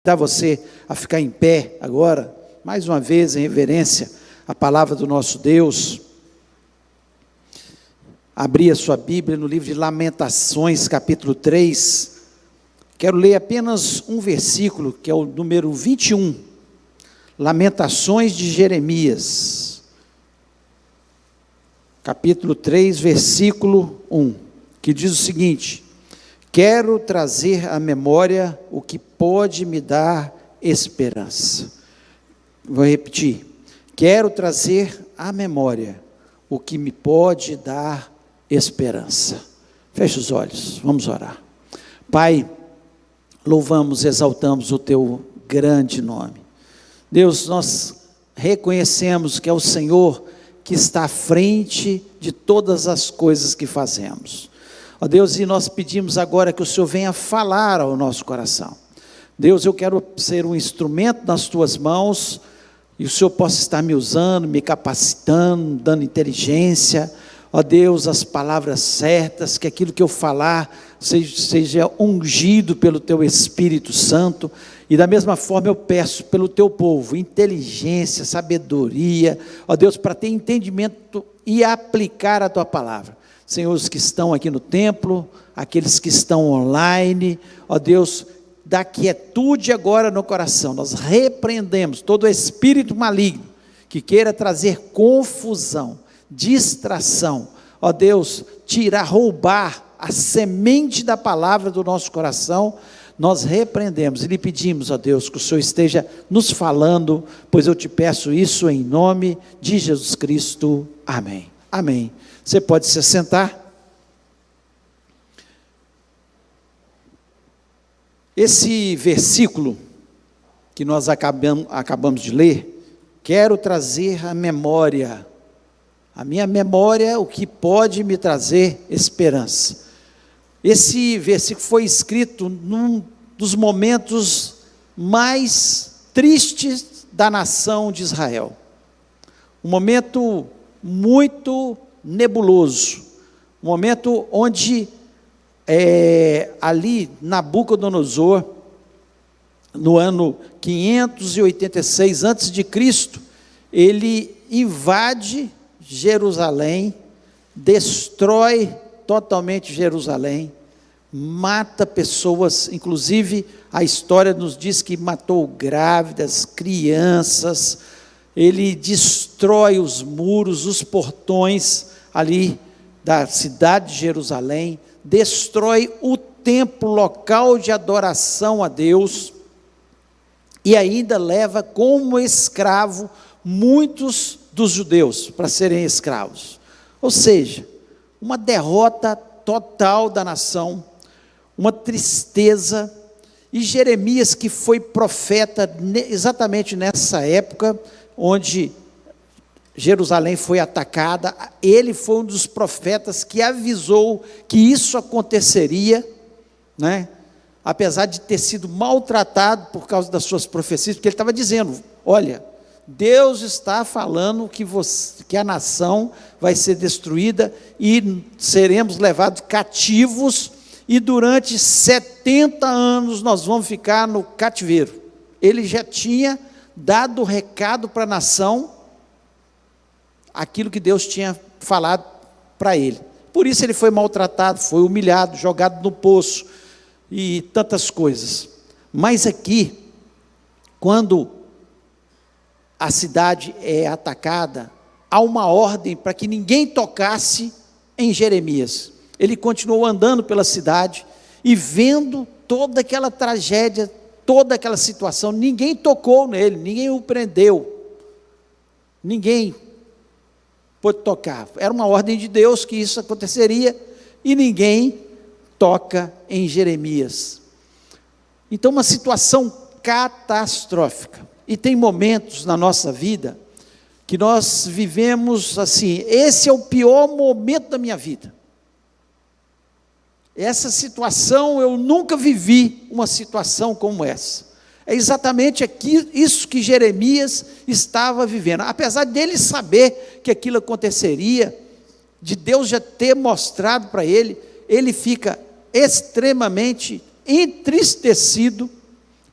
Convidar você a ficar em pé agora, mais uma vez em reverência à palavra do nosso Deus. Abrir a sua Bíblia no livro de Lamentações, capítulo 3. Quero ler apenas um versículo, que é o número 21. Lamentações de Jeremias, capítulo 3, versículo 1, que diz o seguinte: quero trazer à memória o que pode me dar esperança. Vou repetir. Quero trazer à memória o que me pode dar esperança. Feche os olhos, vamos orar. Pai, louvamos, exaltamos o teu grande nome. Deus, nós reconhecemos que é o Senhor que está à frente de todas as coisas que fazemos. Ó Deus, e nós pedimos agora que o Senhor venha falar ao nosso coração. Deus, eu quero ser um instrumento nas tuas mãos, e o Senhor possa estar me usando, me capacitando, dando inteligência. Ó Deus, as palavras certas, que aquilo que eu falar seja ungido pelo teu Espírito Santo. E da mesma forma eu peço pelo teu povo inteligência, sabedoria, ó Deus, para ter entendimento e aplicar a tua palavra. Senhor, os que estão aqui no templo, aqueles que estão online, ó Deus, dá quietude agora no coração. Nós repreendemos todo espírito maligno que queira trazer confusão, distração, ó Deus, roubar a semente da palavra do nosso coração. Nós repreendemos e lhe pedimos, ó Deus, que o Senhor esteja nos falando, pois eu te peço isso em nome de Jesus Cristo, amém. Amém. Você pode se sentar. Esse versículo que nós acabamos de ler, quero trazer à memória, a minha memória, o que pode me trazer esperança. Esse versículo foi escrito num dos momentos mais tristes da nação de Israel. Um momento muito nebuloso, um momento onde ali Nabucodonosor, no ano 586 a.C., ele invade Jerusalém, destrói totalmente Jerusalém, mata pessoas, inclusive a história nos diz que matou grávidas, crianças. Ele destrói os muros, os portões ali da cidade de Jerusalém, destrói o templo, local de adoração a Deus, e ainda leva como escravo muitos dos judeus para serem escravos. Ou seja, uma derrota total da nação, uma tristeza. E Jeremias, que foi profeta exatamente nessa época, onde Jerusalém foi atacada, ele foi um dos profetas que avisou que isso aconteceria, né? Apesar de ter sido maltratado por causa das suas profecias, porque ele estava dizendo: olha, Deus está falando que a nação vai ser destruída e seremos levados cativos, e durante 70 anos nós vamos ficar no cativeiro. Ele já tinha dado o recado para a nação, aquilo que Deus tinha falado para ele. Por isso ele foi maltratado, foi humilhado, jogado no poço e tantas coisas. Mas aqui, quando a cidade é atacada, há uma ordem para que ninguém tocasse em Jeremias. Ele continuou andando pela cidade e vendo toda aquela tragédia, toda aquela situação. Ninguém tocou nele, ninguém o prendeu, ninguém pôde tocar. Era uma ordem de Deus que isso aconteceria, e ninguém toca em Jeremias. Então, uma situação catastrófica. E tem momentos na nossa vida que nós vivemos assim: esse é o pior momento da minha vida. Essa situação, eu nunca vivi uma situação como essa. É exatamente isso que Jeremias estava vivendo. Apesar dele saber que aquilo aconteceria, de Deus já ter mostrado para ele, ele fica extremamente entristecido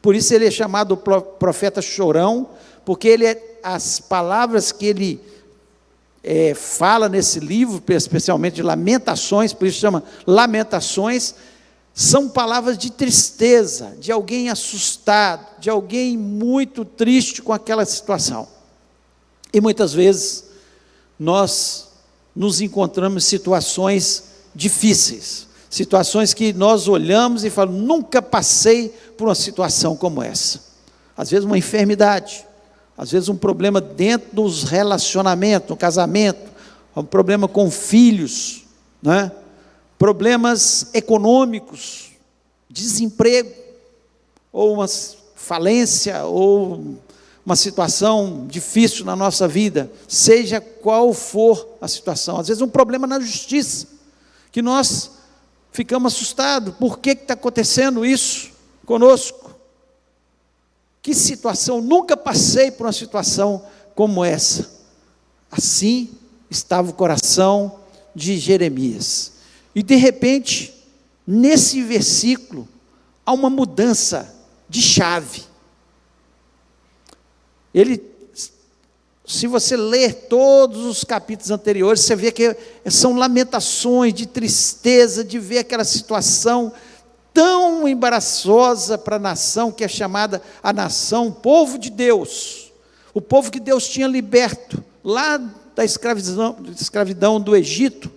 Por isso ele é chamado profeta chorão, porque as palavras que ele fala nesse livro, especialmente de Lamentações, por isso chama Lamentações, são palavras de tristeza, de alguém assustado, de alguém muito triste com aquela situação. E muitas vezes nós nos encontramos em situações difíceis, situações que nós olhamos e falamos, nunca passei por uma situação como essa. Às vezes uma enfermidade, às vezes um problema dentro dos relacionamentos, no casamento, um problema com filhos, né? Problemas econômicos, desemprego, ou uma falência, ou uma situação difícil na nossa vida, seja qual for a situação. Às vezes um problema na justiça, que nós ficamos assustados, por que está acontecendo isso conosco? Que situação, nunca passei por uma situação como essa. Assim estava o coração de Jeremias. E de repente, nesse versículo, há uma mudança de chave. Se você ler todos os capítulos anteriores, você vê que são lamentações de tristeza, de ver aquela situação tão embaraçosa para a nação, que é chamada a nação, povo de Deus, o povo que Deus tinha liberto, lá da escravidão do Egito,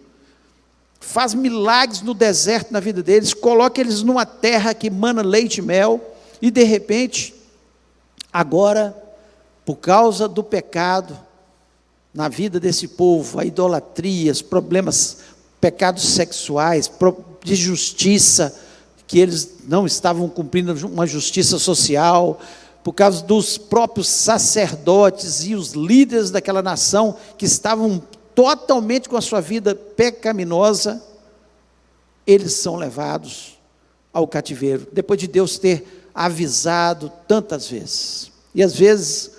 faz milagres no deserto na vida deles, coloca eles numa terra que mana leite e mel, e de repente, agora, por causa do pecado na vida desse povo, a idolatria, os problemas, pecados sexuais, de justiça, que eles não estavam cumprindo uma justiça social, por causa dos próprios sacerdotes e os líderes daquela nação, que estavam totalmente com a sua vida pecaminosa, eles são levados ao cativeiro, depois de Deus ter avisado tantas vezes. E às vezes,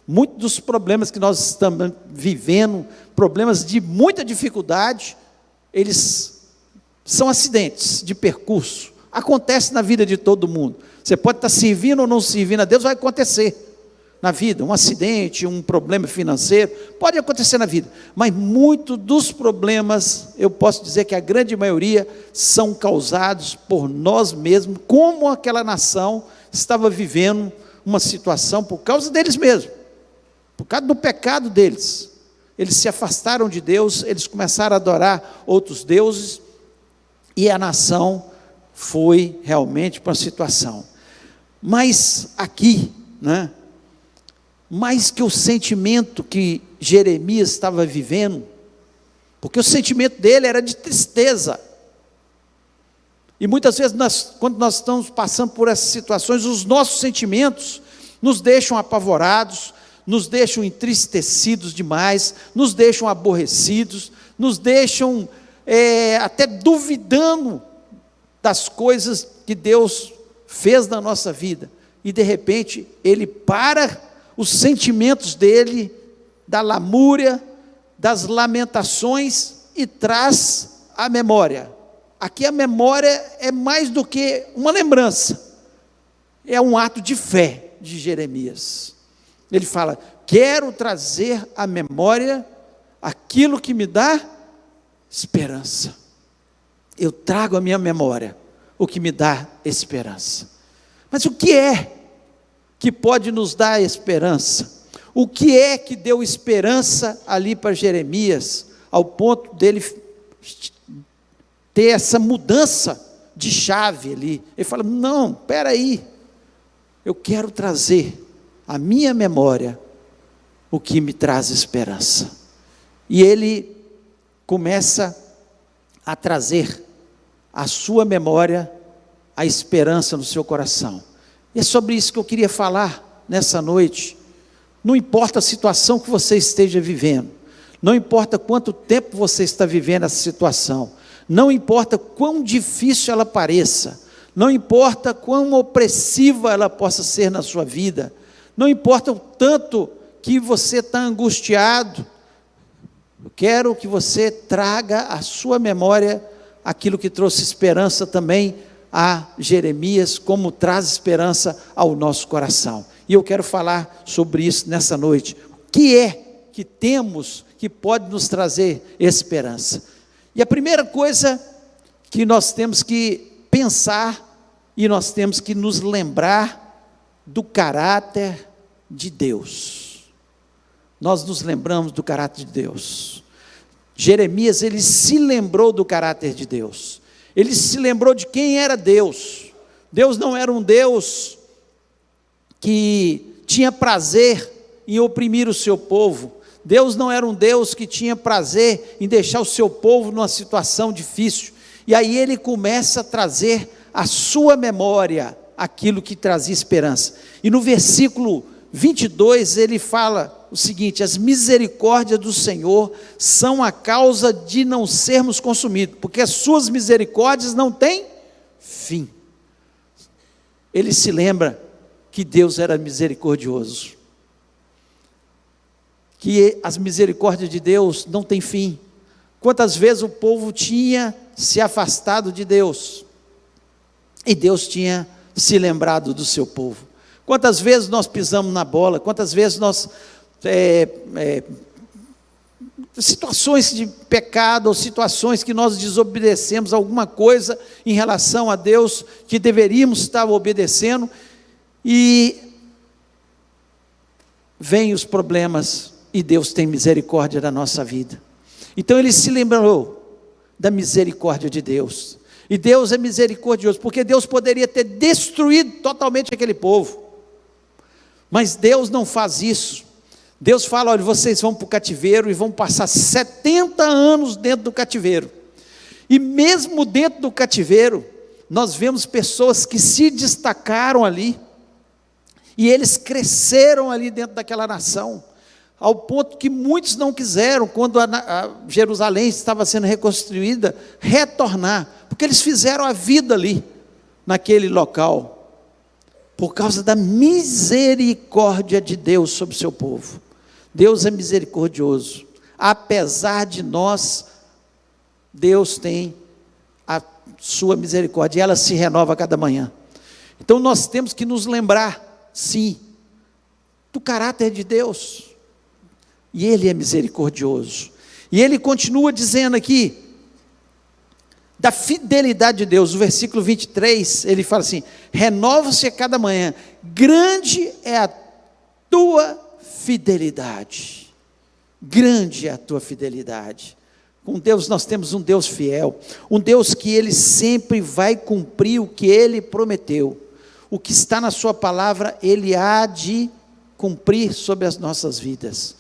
muitos dos problemas que nós estamos vivendo, problemas de muita dificuldade, eles são acidentes de percurso, acontece na vida de todo mundo. Você pode estar servindo ou não servindo a Deus, vai acontecer na vida, um acidente, um problema financeiro, pode acontecer na vida, mas muitos dos problemas, eu posso dizer que a grande maioria, são causados por nós mesmos, como aquela nação estava vivendo uma situação por causa deles mesmos, por causa do pecado deles. Eles se afastaram de Deus, eles começaram a adorar outros deuses, e a nação foi realmente para uma situação. Mas aqui, né, mais que o sentimento que Jeremias estava vivendo, porque o sentimento dele era de tristeza, e muitas vezes quando nós estamos passando por essas situações, os nossos sentimentos nos deixam apavorados, nos deixam entristecidos demais, nos deixam aborrecidos, nos deixam até duvidando das coisas que Deus fez na nossa vida, e de repente ele para os sentimentos dele, da lamúria, das lamentações, e traz a memória. Aqui a memória é mais do que uma lembrança, é um ato de fé de Jeremias. Ele fala, quero trazer à memória aquilo que me dá esperança. Eu trago à minha memória o que me dá esperança. Mas o que é que pode nos dar esperança? O que é que deu esperança ali para Jeremias, ao ponto dele ter essa mudança de chave ali? Ele fala, não, espera aí, eu quero trazer à minha memória o que me traz esperança. E ele começa a trazer à sua memória a esperança no seu coração. E é sobre isso que eu queria falar nessa noite. Não importa a situação que você esteja vivendo, não importa quanto tempo você está vivendo essa situação, não importa quão difícil ela pareça, não importa quão opressiva ela possa ser na sua vida, não importa o tanto que você está angustiado, eu quero que você traga à sua memória aquilo que trouxe esperança também a Jeremias, como traz esperança ao nosso coração. E eu quero falar sobre isso nessa noite. O que é que temos que pode nos trazer esperança? E a primeira coisa que nós temos que pensar, e nós temos que nos lembrar do caráter de Deus. Nós nos lembramos do caráter de Deus. Jeremias, ele se lembrou do caráter de Deus. Ele se lembrou de quem era Deus. Deus não era um Deus que tinha prazer em oprimir o seu povo. Deus não era um Deus que tinha prazer em deixar o seu povo numa situação difícil. E aí ele começa a trazer à sua memória aquilo que trazia esperança. E no versículo 22 ele fala o seguinte: as misericórdias do Senhor são a causa de não sermos consumidos, porque as suas misericórdias não têm fim. Ele se lembra que Deus era misericordioso, que as misericórdias de Deus não têm fim. Quantas vezes o povo tinha se afastado de Deus, e Deus tinha se lembrado do seu povo. Quantas vezes nós pisamos na bola, quantas vezes nós, situações de pecado, ou situações que nós desobedecemos alguma coisa em relação a Deus, que deveríamos estar obedecendo, e vêm os problemas, e Deus tem misericórdia da nossa vida. Então ele se lembrou da misericórdia de Deus, e Deus é misericordioso, porque Deus poderia ter destruído totalmente aquele povo, mas Deus não faz isso. Deus fala: olha, vocês vão para o cativeiro, e vão passar 70 anos dentro do cativeiro, e mesmo dentro do cativeiro, nós vemos pessoas que se destacaram ali, e eles cresceram ali dentro daquela nação, ao ponto que muitos não quiseram, quando a Jerusalém estava sendo reconstruída, retornar, porque eles fizeram a vida ali, naquele local, por causa da misericórdia de Deus sobre o seu povo. Deus é misericordioso, apesar de nós, Deus tem a sua misericórdia, e ela se renova a cada manhã. Então nós temos que nos lembrar, sim, do caráter de Deus, e Ele é misericordioso. E Ele continua dizendo aqui, da fidelidade de Deus. No versículo 23, ele fala assim: renova-se a cada manhã, grande é a tua fidelidade. Grande é a tua fidelidade. Com Deus nós temos um Deus fiel, um Deus que Ele sempre vai cumprir o que Ele prometeu. O que está na sua palavra, Ele há de cumprir sobre as nossas vidas.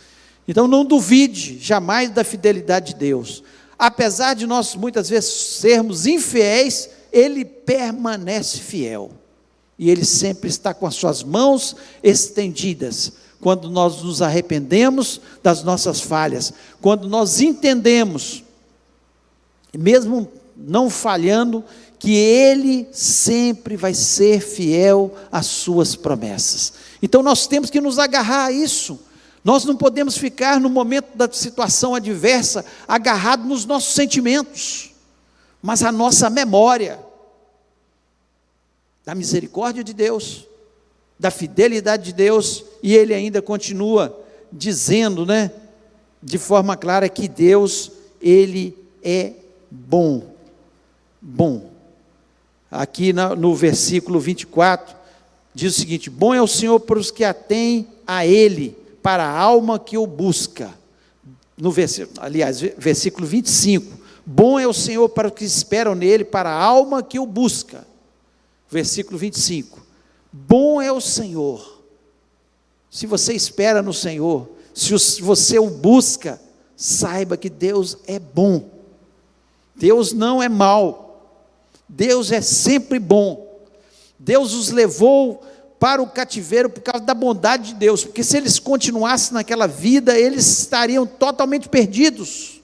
Então não duvide jamais da fidelidade de Deus. Apesar de nós muitas vezes sermos infiéis, Ele permanece fiel. E Ele sempre está com as suas mãos estendidas, quando nós nos arrependemos das nossas falhas, quando nós entendemos, mesmo não falhando, que Ele sempre vai ser fiel às suas promessas. Então nós temos que nos agarrar a isso. Nós não podemos ficar no momento da situação adversa agarrado nos nossos sentimentos, mas a nossa memória da misericórdia de Deus, da fidelidade de Deus. E ele ainda continua dizendo, de forma clara, que Deus, Ele é bom. Aqui no versículo 24, diz o seguinte: bom é o Senhor para os que atêm a Ele, para a alma que o busca. No versículo 25, bom é o Senhor para os que esperam nele, para a alma que o busca. Versículo 25, bom é o Senhor. Se você espera no Senhor, se você o busca, saiba que Deus é bom. Deus não é mau, Deus é sempre bom. Deus os levou para o cativeiro por causa da bondade de Deus, porque se eles continuassem naquela vida, eles estariam totalmente perdidos.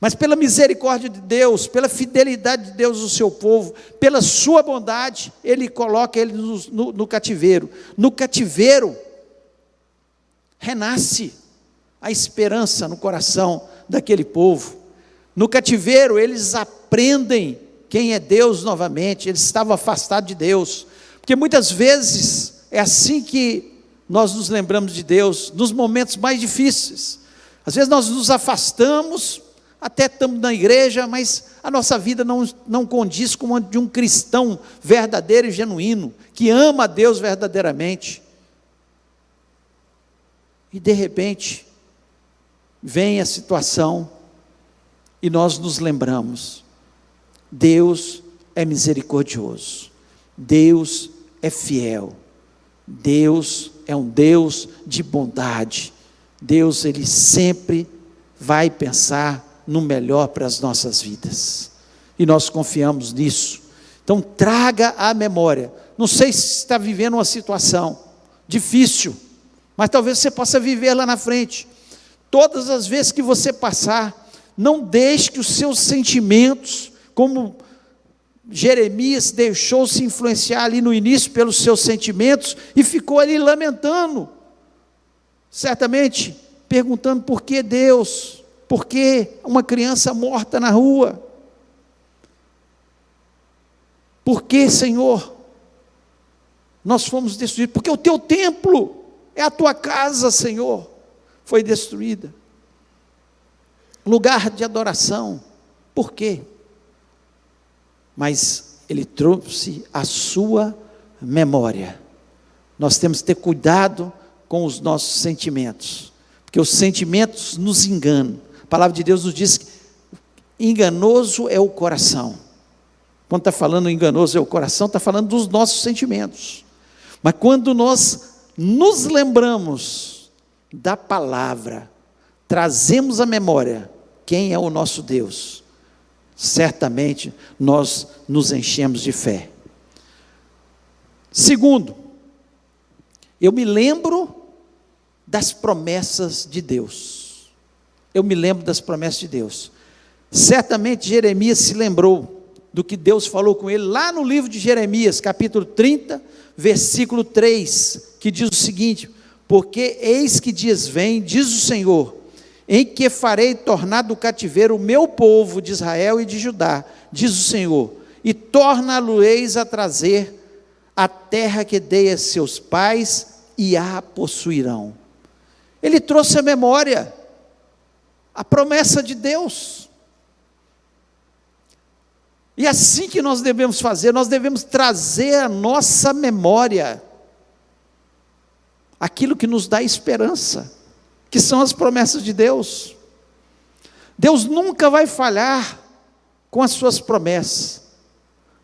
Mas pela misericórdia de Deus, pela fidelidade de Deus ao seu povo, pela sua bondade, Ele coloca eles no cativeiro. No cativeiro, renasce a esperança no coração daquele povo. No cativeiro, eles aprendem quem é Deus novamente. Eles estavam afastados de Deus, porque muitas vezes é assim que nós nos lembramos de Deus, nos momentos mais difíceis. Às vezes nós nos afastamos, até estamos na igreja, mas a nossa vida não condiz com a de um cristão verdadeiro e genuíno, que ama a Deus verdadeiramente. E de repente, vem a situação, e nós nos lembramos, Deus é misericordioso, Deus é fiel, Deus é um Deus de bondade, Deus, Ele sempre vai pensar no melhor para as nossas vidas, e nós confiamos nisso. Então traga à memória, não sei se está vivendo uma situação difícil, mas talvez você possa viver lá na frente. Todas as vezes que você passar, não deixe que os seus sentimentos, como Jeremias deixou-se influenciar ali no início pelos seus sentimentos, e ficou ali lamentando, certamente perguntando: por que Deus? Por que uma criança morta na rua? Por que, Senhor, nós fomos destruídos? Porque o teu templo, é a tua casa, Senhor, foi destruída, lugar de adoração. Por quê? Mas Ele trouxe a sua memória. Nós temos que ter cuidado com os nossos sentimentos, porque os sentimentos nos enganam. A palavra de Deus nos diz que enganoso é o coração. Quando está falando enganoso é o coração, está falando dos nossos sentimentos. Mas quando nós nos lembramos da palavra, trazemos à memória quem é o nosso Deus, certamente nós nos enchemos de fé. Segundo, eu me lembro das promessas de Deus. Eu me lembro das promessas de Deus. Certamente Jeremias se lembrou do que Deus falou com ele lá no livro de Jeremias, capítulo 30, versículo 3, que diz o seguinte: porque eis que dias vêm, diz o Senhor, em que farei tornar do cativeiro o meu povo de Israel e de Judá, diz o Senhor, e torná-lo-eis a trazer a terra que dei a seus pais, e a possuirão. Ele trouxe à memória a promessa de Deus. E assim que nós devemos fazer, nós devemos trazer à nossa memória aquilo que nos dá esperança, que são as promessas de Deus. Deus nunca vai falhar com as suas promessas.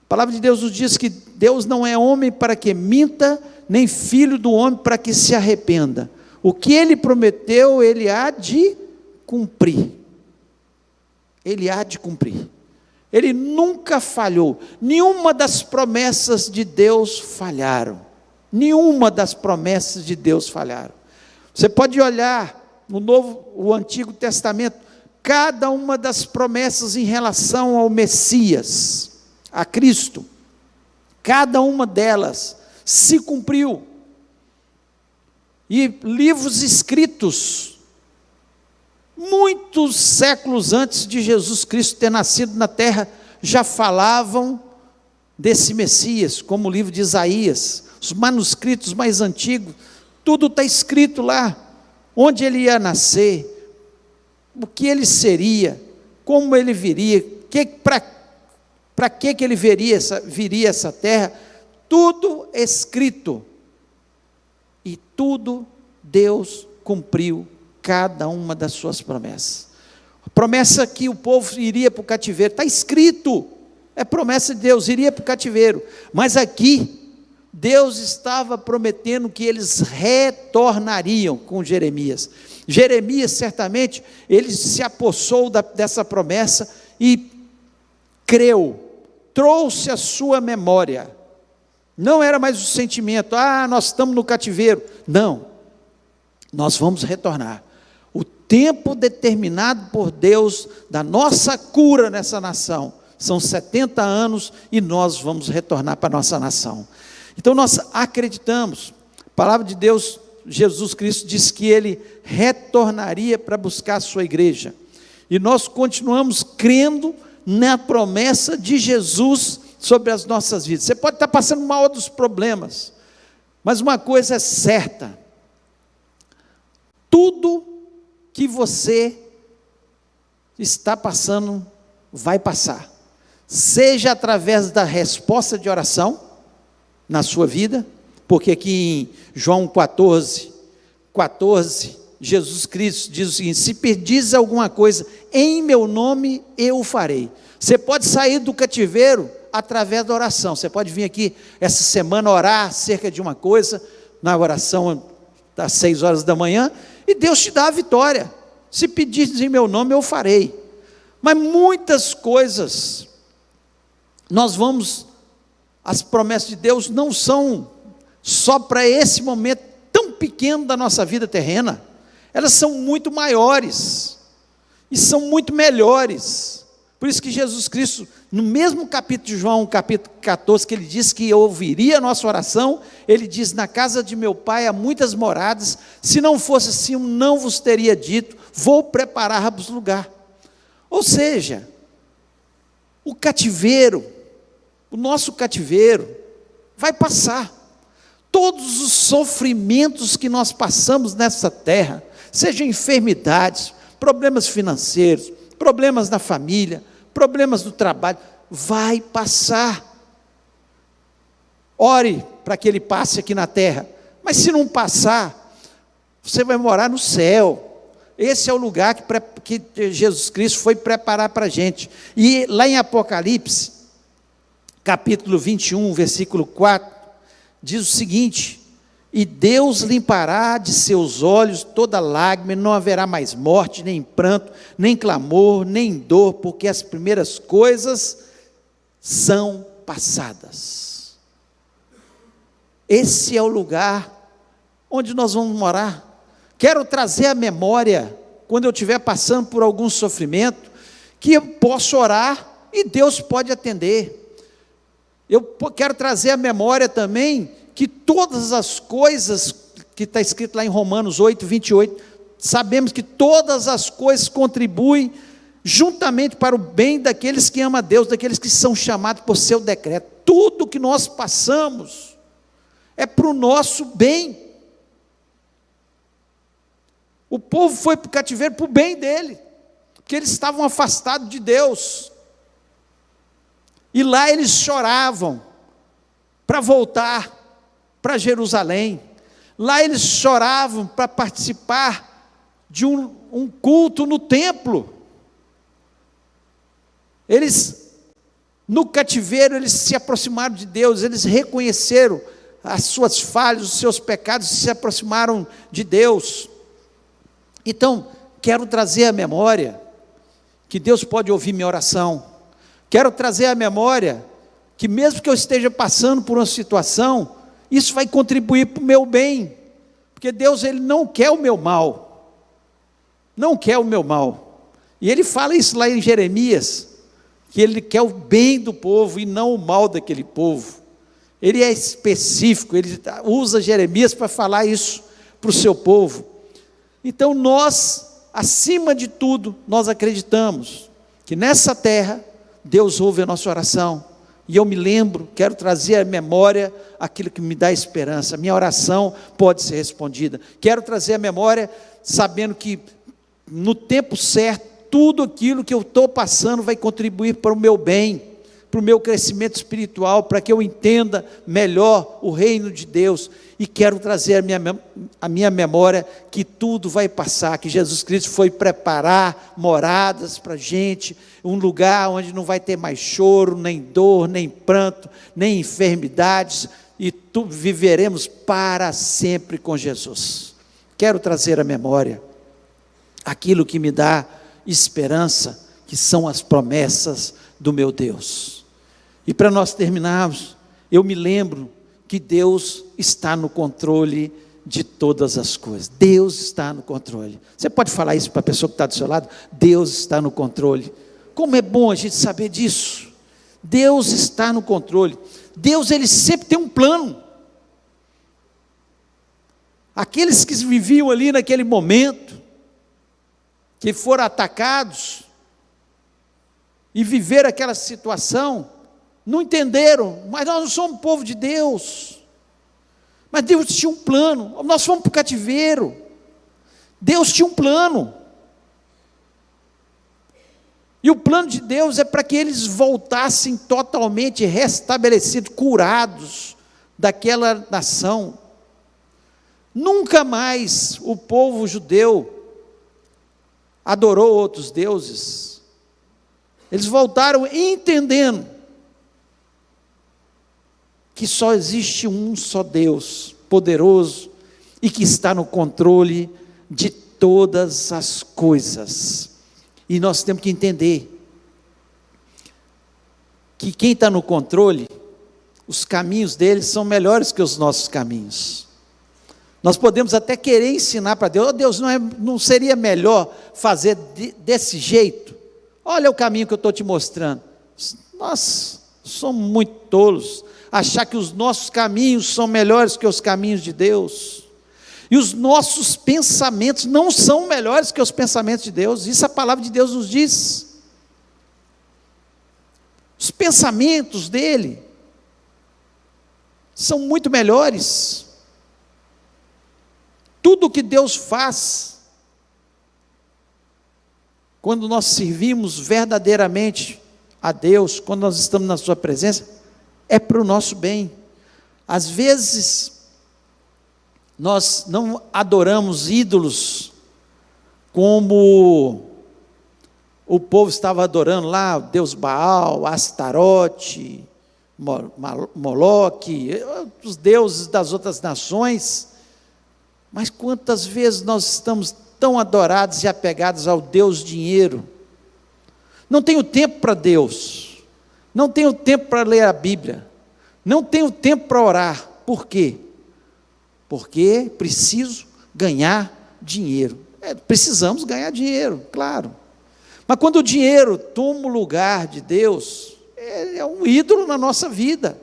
A palavra de Deus nos diz que Deus não é homem para que minta, nem filho do homem para que se arrependa. O que Ele prometeu, Ele há de cumprir. Ele há de cumprir. Ele nunca falhou. Nenhuma das promessas de Deus falharam. Nenhuma das promessas de Deus falharam. Você pode olhar o Antigo Testamento, cada uma das promessas em relação ao Messias, a Cristo, cada uma delas se cumpriu. E livros escritos muitos séculos antes de Jesus Cristo ter nascido na terra, já falavam desse Messias, como o livro de Isaías, os manuscritos mais antigos, tudo está escrito lá, onde ele ia nascer, o que ele seria, como ele viria, para que ele viria essa terra, tudo escrito, e tudo Deus cumpriu, cada uma das suas promessas. A promessa que o povo iria para o cativeiro, está escrito, é promessa de Deus, iria para o cativeiro, mas aqui, Deus estava prometendo que eles retornariam com Jeremias. Jeremias, certamente, ele se apossou dessa promessa e creu, trouxe a sua memória. Não era mais o sentimento, nós estamos no cativeiro. Não, nós vamos retornar. O tempo determinado por Deus da nossa cura nessa nação são 70 anos e nós vamos retornar para a nossa nação. Então nós acreditamos, a palavra de Deus, Jesus Cristo disse que Ele retornaria para buscar a sua igreja, e nós continuamos crendo na promessa de Jesus sobre as nossas vidas. Você pode estar passando mal dos problemas, mas uma coisa é certa: tudo que você está passando vai passar, seja através da resposta de oração na sua vida, porque aqui em João 14, Jesus Cristo diz o seguinte: se pedis alguma coisa em meu nome, eu o farei. Você pode sair do cativeiro através da oração. Você pode vir aqui essa semana orar acerca de uma coisa, na oração das 6 horas da manhã, e Deus te dá a vitória. Se pedis em meu nome, eu o farei. Mas muitas coisas, as promessas de Deus não são só para esse momento tão pequeno da nossa vida terrena. Elas são muito maiores e são muito melhores. Por isso que Jesus Cristo, no mesmo capítulo de João, capítulo 14, que ele disse que ouviria a nossa oração, ele diz: na casa de meu pai há muitas moradas, se não fosse assim, eu não vos teria dito, vou preparar-vos lugar. Ou seja, o cativeiro, o nosso cativeiro, vai passar. Todos os sofrimentos que nós passamos nessa terra, sejam enfermidades, problemas financeiros, problemas na família, problemas do trabalho, vai passar. Ore para que ele passe aqui na terra, mas se não passar, você vai morar no céu. Esse é o lugar que Jesus Cristo foi preparar para a gente. E lá em Apocalipse, capítulo 21, versículo 4, diz o seguinte: e Deus limpará de seus olhos toda lágrima, e não haverá mais morte, nem pranto, nem clamor, nem dor, porque as primeiras coisas são passadas. Esse é o lugar onde nós vamos morar. Quero trazer à memória, quando eu estiver passando por algum sofrimento, que eu posso orar e Deus pode atender. Eu quero trazer à memória também que todas as coisas, que está escrito lá em Romanos 8, 28, sabemos que todas as coisas contribuem juntamente para o bem daqueles que amam a Deus, daqueles que são chamados por seu decreto. Tudo que nós passamos é para o nosso bem. O povo foi para o cativeiro para o bem dele, porque eles estavam afastados de Deus, e lá eles choravam para voltar para Jerusalém. Lá eles choravam para participar de um culto no templo. Eles, no cativeiro, eles se aproximaram de Deus, eles reconheceram as suas falhas, os seus pecados, e se aproximaram de Deus. Então, quero trazer à memória que Deus pode ouvir minha oração. Quero trazer à memória que mesmo que eu esteja passando por uma situação, isso vai contribuir para o meu bem, porque Deus, Ele não quer o meu mal, não quer o meu mal, e Ele fala isso lá em Jeremias, que Ele quer o bem do povo e não o mal daquele povo. Ele é específico, Ele usa Jeremias para falar isso para o seu povo. Então nós, acima de tudo, nós acreditamos que nessa terra, Deus ouve a nossa oração, e eu me lembro, quero trazer à memória aquilo que me dá esperança. Minha oração pode ser respondida. Quero trazer à memória, sabendo que no tempo certo, tudo aquilo que eu estou passando vai contribuir para o meu bem, para o meu crescimento espiritual, para que eu entenda melhor o reino de Deus. E quero trazer à minha memória que tudo vai passar, que Jesus Cristo foi preparar moradas para a gente, um lugar onde não vai ter mais choro, nem dor, nem pranto, nem enfermidades, e viveremos para sempre com Jesus. Quero trazer à memória aquilo que me dá esperança, que são as promessas do meu Deus. E para nós terminarmos, eu me lembro que Deus está no controle de todas as coisas. Deus está no controle. Você pode falar isso para a pessoa que está do seu lado? Deus está no controle. Como é bom a gente saber disso. Deus está no controle. Deus, Ele sempre tem um plano. Aqueles que viviam ali naquele momento, que foram atacados, e viver aquela situação, não entenderam, mas nós não somos povo de Deus, mas Deus tinha um plano, nós fomos para o cativeiro, Deus tinha um plano, e o plano de Deus é para que eles voltassem totalmente restabelecidos, curados daquela nação. Nunca mais o povo judeu adorou outros deuses. Eles voltaram entendendo que só existe um só Deus poderoso e que está no controle de todas as coisas. E nós temos que entender que quem está no controle, os caminhos deles são melhores que os nossos caminhos. Nós podemos até querer ensinar para Deus, Deus, não seria melhor fazer desse jeito? Olha o caminho que eu estou te mostrando. Nós somos muito tolos, achar que os nossos caminhos são melhores que os caminhos de Deus, e os nossos pensamentos não são melhores que os pensamentos de Deus, isso a palavra de Deus nos diz. Os pensamentos dele são muito melhores. Tudo que Deus faz, quando nós servimos verdadeiramente a Deus, quando nós estamos na sua presença, é para o nosso bem. Às vezes, nós não adoramos ídolos, como o povo estava adorando lá, o Deus Baal, Astarote, Moloque, os deuses das outras nações, mas quantas vezes nós estamos tão adorados e apegados ao Deus dinheiro, não tenho tempo para Deus, não tenho tempo para ler a Bíblia, não tenho tempo para orar. Por quê? Porque preciso ganhar dinheiro. Precisamos ganhar dinheiro, claro, mas quando o dinheiro toma o lugar de Deus, é um ídolo na nossa vida,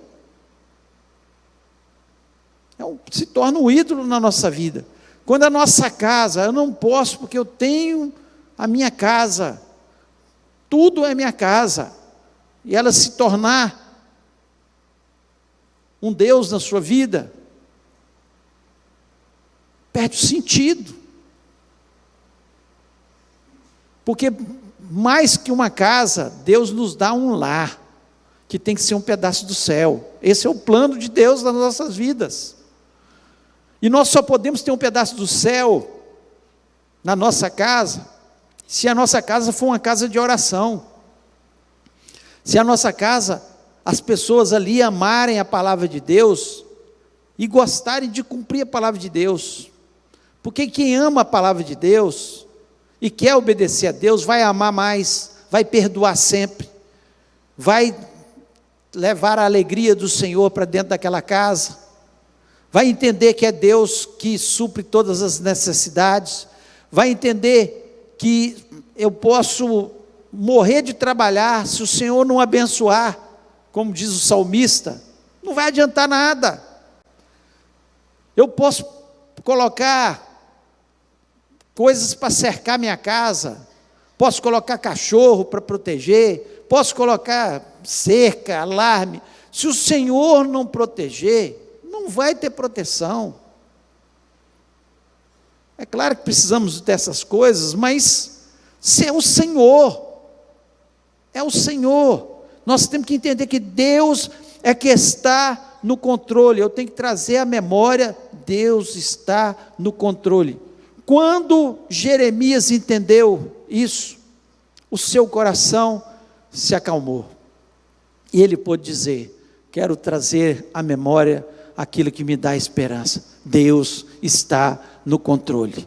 se torna um ídolo na nossa vida. Quando a nossa casa, eu não posso porque eu tenho a minha casa, tudo é minha casa, e ela se tornar um Deus na sua vida, perde o sentido, porque mais que uma casa, Deus nos dá um lar, que tem que ser um pedaço do céu. Esse é o plano de Deus nas nossas vidas, e nós só podemos ter um pedaço do céu na nossa casa, se a nossa casa for uma casa de oração, se a nossa casa, as pessoas ali amarem a palavra de Deus, e gostarem de cumprir a palavra de Deus, porque quem ama a palavra de Deus, e quer obedecer a Deus, vai amar mais, vai perdoar sempre, vai levar a alegria do Senhor para dentro daquela casa, vai entender que é Deus que supre todas as necessidades, vai entender que eu posso morrer de trabalhar, se o Senhor não abençoar, como diz o salmista, não vai adiantar nada. Eu posso colocar coisas para cercar minha casa, posso colocar cachorro para proteger, posso colocar cerca, alarme, se o Senhor não proteger, não vai ter proteção. É claro que precisamos dessas coisas, mas se é o Senhor, nós temos que entender que Deus é que está no controle. Eu tenho que trazer à memória, Deus está no controle. Quando Jeremias entendeu isso, o seu coração se acalmou, e ele pôde dizer: quero trazer à memória aquilo que me dá esperança. Deus está no controle.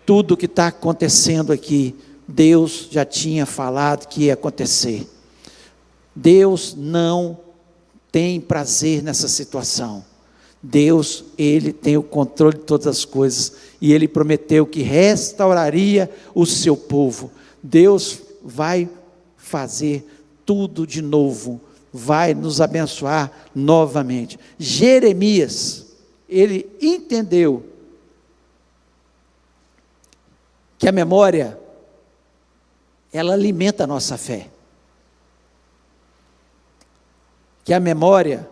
Tudo que está acontecendo aqui, Deus já tinha falado que ia acontecer. Deus não tem prazer nessa situação. Deus, Ele tem o controle de todas as coisas, e Ele prometeu que restauraria o seu povo. Deus vai fazer tudo de novo, vai nos abençoar novamente. Jeremias, ele entendeu que a memória, ela alimenta a nossa fé. que a memória,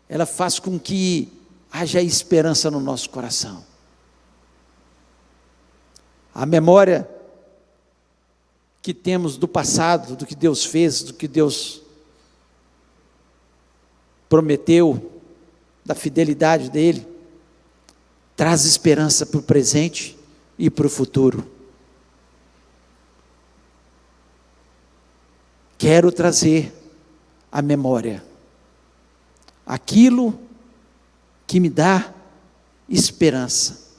ela faz com que haja esperança no nosso coração. A memória que temos do passado, do que Deus fez, do que Deus prometeu, da fidelidade dele, traz esperança para o presente e para o futuro. Quero trazer à memória aquilo que me dá esperança.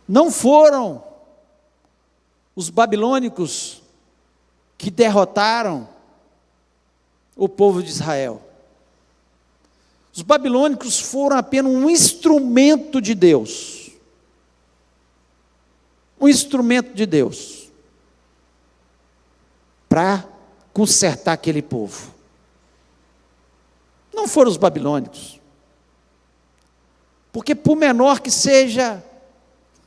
Não foram os babilônicos que derrotaram o povo de Israel. Os babilônicos foram apenas um instrumento de Deus. Um instrumento de Deus para consertar aquele povo. Não foram os babilônicos. Porque por menor que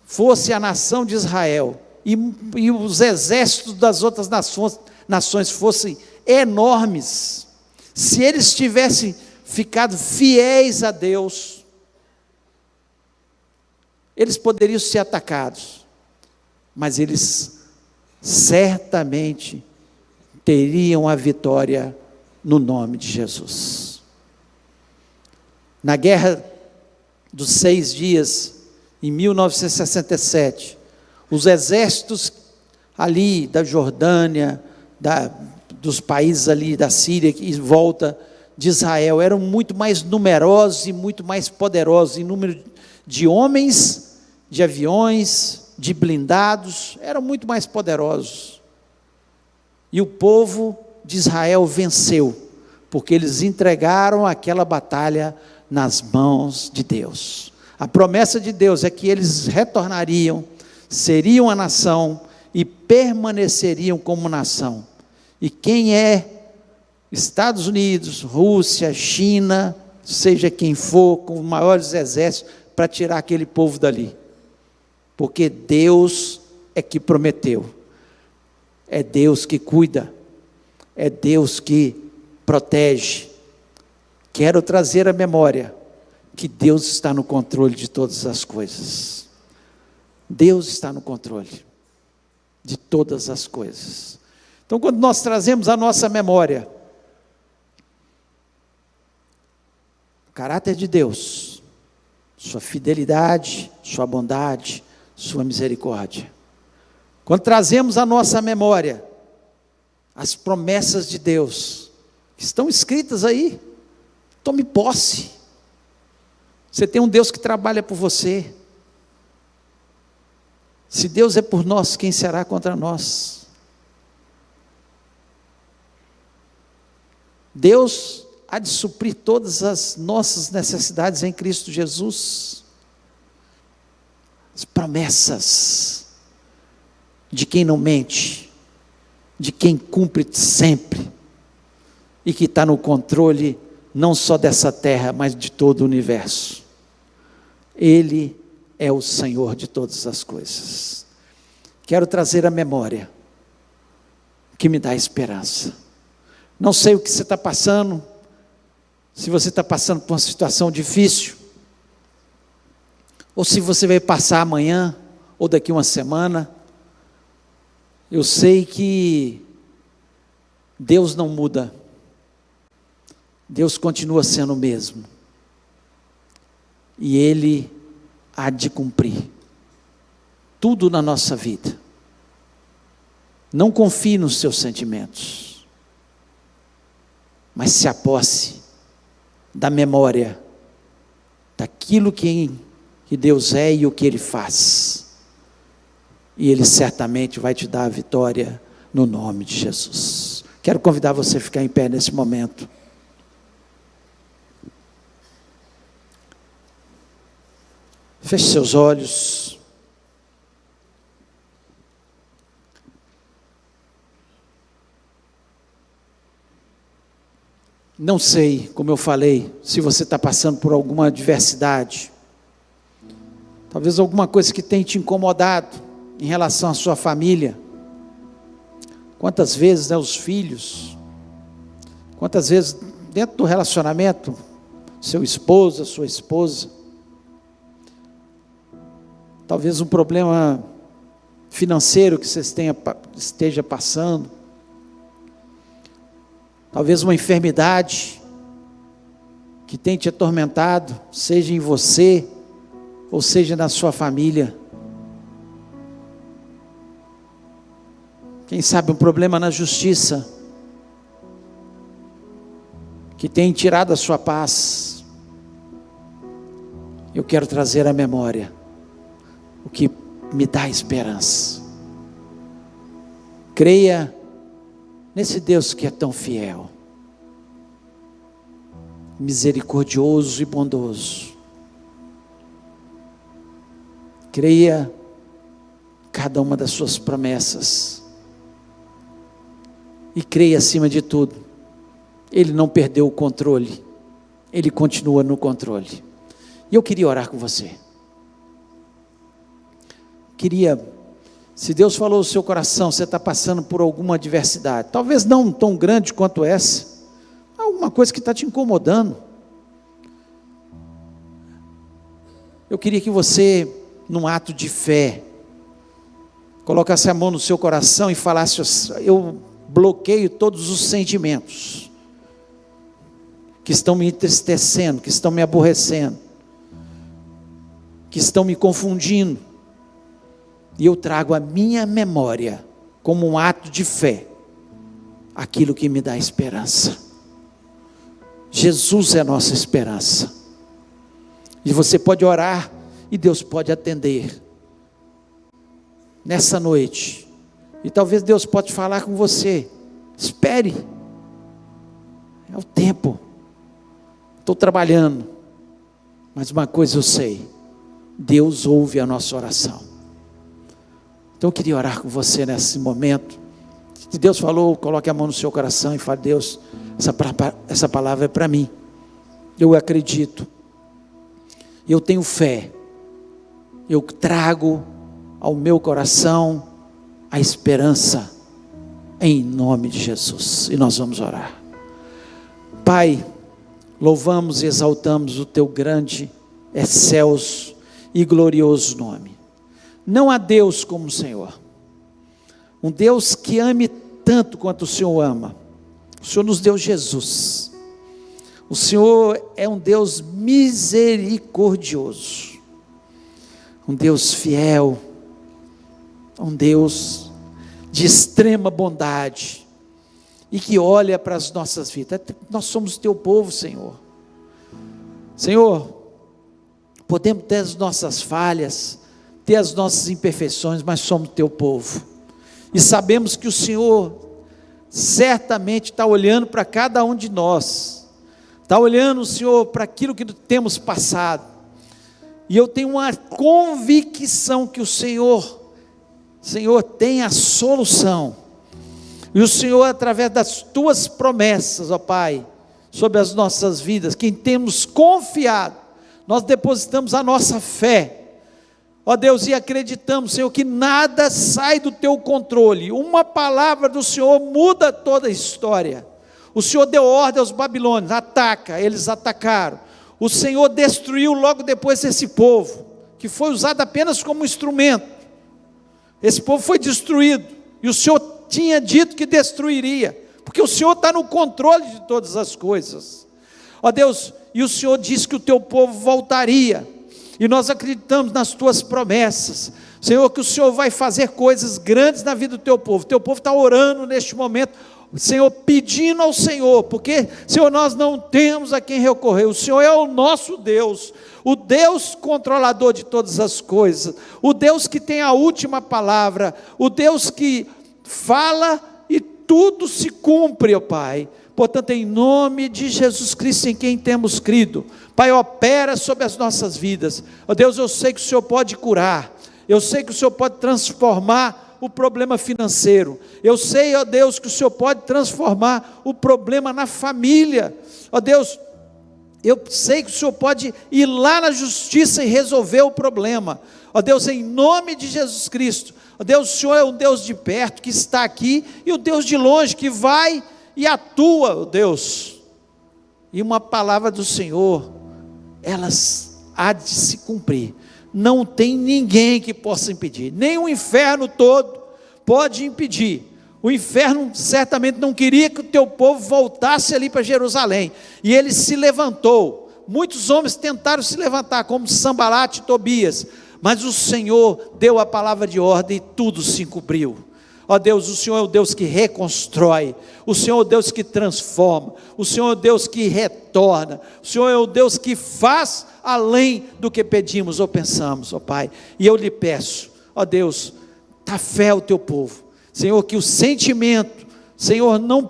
fosse a nação de Israel, e os exércitos das outras nações fossem enormes, se eles tivessem ficado fiéis a Deus, eles poderiam ser atacados, mas eles certamente teriam a vitória no nome de Jesus. Na guerra dos 6 dias, em 1967, os exércitos ali da Jordânia, dos países ali da Síria, em volta de Israel, eram muito mais numerosos e muito mais poderosos, em número de homens, de aviões, de blindados, eram muito mais poderosos. E o povo de Israel venceu, porque eles entregaram aquela batalha nas mãos de Deus. A promessa de Deus é que eles retornariam, seriam a nação e permaneceriam como nação. E quem é Estados Unidos, Rússia, China, seja quem for, com maiores exércitos, para tirar aquele povo dali? Porque Deus é que prometeu, é Deus que cuida, é Deus que protege. Quero trazer à memória que Deus está no controle de todas as coisas. Deus está no controle de todas as coisas. Então, quando nós trazemos à nossa memória o caráter de Deus, sua fidelidade, sua bondade, sua misericórdia, quando trazemos à nossa memória as promessas de Deus, que estão escritas aí, tome posse. Você tem um Deus que trabalha por você. Se Deus é por nós, quem será contra nós? Deus há de suprir todas as nossas necessidades em Cristo Jesus. As promessas de quem não mente, de quem cumpre sempre, e que está no controle não só dessa terra, mas de todo o universo. Ele é o Senhor de todas as coisas. Quero trazer à memória o que me dá esperança. Não sei o que você está passando, se você está passando por uma situação difícil, ou se você vai passar amanhã, ou daqui uma semana. Eu sei que Deus não muda, Deus continua sendo o mesmo, e Ele há de cumprir tudo na nossa vida. Não confie nos seus sentimentos, mas se aposse da memória daquilo que Deus é e o que Ele faz, e Ele certamente vai te dar a vitória no nome de Jesus. Quero convidar você a ficar em pé nesse momento. Feche seus olhos. Não sei, como eu falei, se você está passando por alguma adversidade, talvez alguma coisa que tenha te incomodado em relação à sua família. Quantas vezes, os filhos, quantas vezes dentro do relacionamento, seu esposo, a sua esposa, talvez um problema financeiro que você esteja passando, talvez uma enfermidade que tem te atormentado, seja em você, ou seja na sua família. Quem sabe um problema na justiça, que tem tirado a sua paz. Eu quero trazer à memória o que me dá esperança. Creia nesse Deus que é tão fiel, misericordioso e bondoso. Creia em cada uma das suas promessas. E creia acima de tudo, Ele não perdeu o controle, Ele continua no controle. E eu queria orar com você. Se Deus falou no seu coração, você está passando por alguma adversidade, talvez não tão grande quanto essa, alguma coisa que está te incomodando. Eu queria que você, num ato de fé, colocasse a mão no seu coração e falasse: eu bloqueio todos os sentimentos que estão me entristecendo, que estão me aborrecendo, que estão me confundindo, e eu trago à minha memória, como um ato de fé, aquilo que me dá esperança. Jesus é a nossa esperança, e você pode orar, e Deus pode atender, nessa noite, e talvez Deus pode falar com você: espere, é o tempo, estou trabalhando, mas uma coisa eu sei, Deus ouve a nossa oração. Então eu queria orar com você nesse momento. Se Deus falou, coloque a mão no seu coração e fale: Deus, essa palavra é para mim, eu acredito, eu tenho fé, eu trago ao meu coração a esperança, em nome de Jesus. E nós vamos orar. Pai, louvamos e exaltamos o teu grande, excelso e glorioso nome. Não há Deus como o Senhor, um Deus que ame tanto quanto o Senhor ama. O Senhor nos deu Jesus. O Senhor é um Deus misericordioso, um Deus fiel, um Deus de extrema bondade, e que olha para as nossas vidas. Nós somos teu povo, Senhor. Senhor, podemos ter as nossas falhas, ter as nossas imperfeições, mas somos teu povo, e sabemos que o Senhor certamente está olhando para cada um de nós, está olhando, Senhor, para aquilo que temos passado, e eu tenho uma convicção que o Senhor tem a solução, e o Senhor, através das tuas promessas, ó Pai, sobre as nossas vidas, quem temos confiado, nós depositamos a nossa fé, ó Deus, e acreditamos, Senhor, que nada sai do teu controle. Uma palavra do Senhor muda toda a história. O Senhor deu ordem aos babilônios: ataca, eles atacaram. O Senhor destruiu logo depois esse povo, que foi usado apenas como instrumento. Esse povo foi destruído, e o Senhor tinha dito que destruiria, porque o Senhor está no controle de todas as coisas, ó Deus. E o Senhor disse que o teu povo voltaria, e nós acreditamos nas tuas promessas, Senhor, que o Senhor vai fazer coisas grandes na vida do teu povo. O teu povo está orando neste momento, Senhor, pedindo ao Senhor, porque, Senhor, nós não temos a quem recorrer. O Senhor é o nosso Deus, o Deus controlador de todas as coisas, o Deus que tem a última palavra, o Deus que fala e tudo se cumpre, ó Pai. Portanto, em nome de Jesus Cristo, em quem temos crido, Pai, opera sobre as nossas vidas. Ó Deus, eu sei que o Senhor pode curar, eu sei que o Senhor pode transformar o problema financeiro, eu sei, ó Deus, que o Senhor pode transformar o problema na família, ó Deus, eu sei que o Senhor pode ir lá na justiça e resolver o problema, ó Deus, em nome de Jesus Cristo. Ó Deus, o Senhor é um Deus de perto, que está aqui, e o Deus de longe, que vai e atua, ó Deus, E uma palavra do Senhor, elas há de se cumprir. Não tem ninguém que possa impedir, nem o inferno todo pode impedir. O inferno certamente não queria que o teu povo voltasse ali para Jerusalém, e ele se levantou. Muitos homens tentaram se levantar, como Sambalate e Tobias, mas o Senhor deu a palavra de ordem e tudo se cumpriu. Ó Deus, o Senhor é o Deus que reconstrói, o Senhor é o Deus que transforma, o Senhor é o Deus que retorna, o Senhor é o Deus que faz além do que pedimos ou pensamos, ó Pai. E eu lhe peço, ó Deus, dá fé ao teu povo, Senhor, que o sentimento, Senhor, não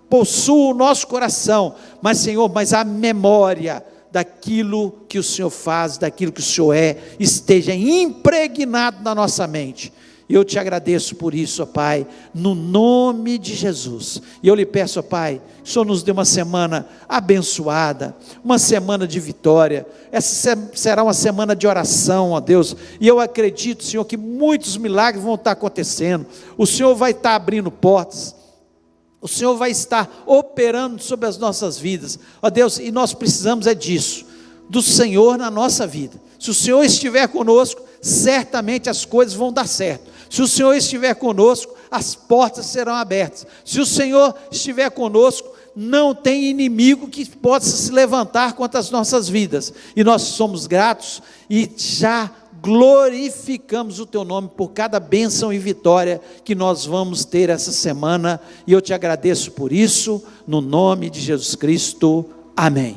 possua o nosso coração, mas Senhor, mas a memória daquilo que o Senhor faz, daquilo que o Senhor é, esteja impregnado na nossa mente. E eu te agradeço por isso, ó Pai, no nome de Jesus. E eu lhe peço, ó Pai, que o Senhor nos dê uma semana abençoada, uma semana de vitória. Essa será uma semana de oração, ó Deus. E eu acredito, Senhor, que muitos milagres vão estar acontecendo. O Senhor vai estar abrindo portas. O Senhor vai estar operando sobre as nossas vidas. Ó Deus, e nós precisamos disso, do Senhor na nossa vida. Se o Senhor estiver conosco, certamente as coisas vão dar certo. Se o Senhor estiver conosco, as portas serão abertas. Se o Senhor estiver conosco, não tem inimigo que possa se levantar contra as nossas vidas. E nós somos gratos e já glorificamos o teu nome por cada bênção e vitória que nós vamos ter essa semana. E eu te agradeço por isso, no nome de Jesus Cristo. Amém.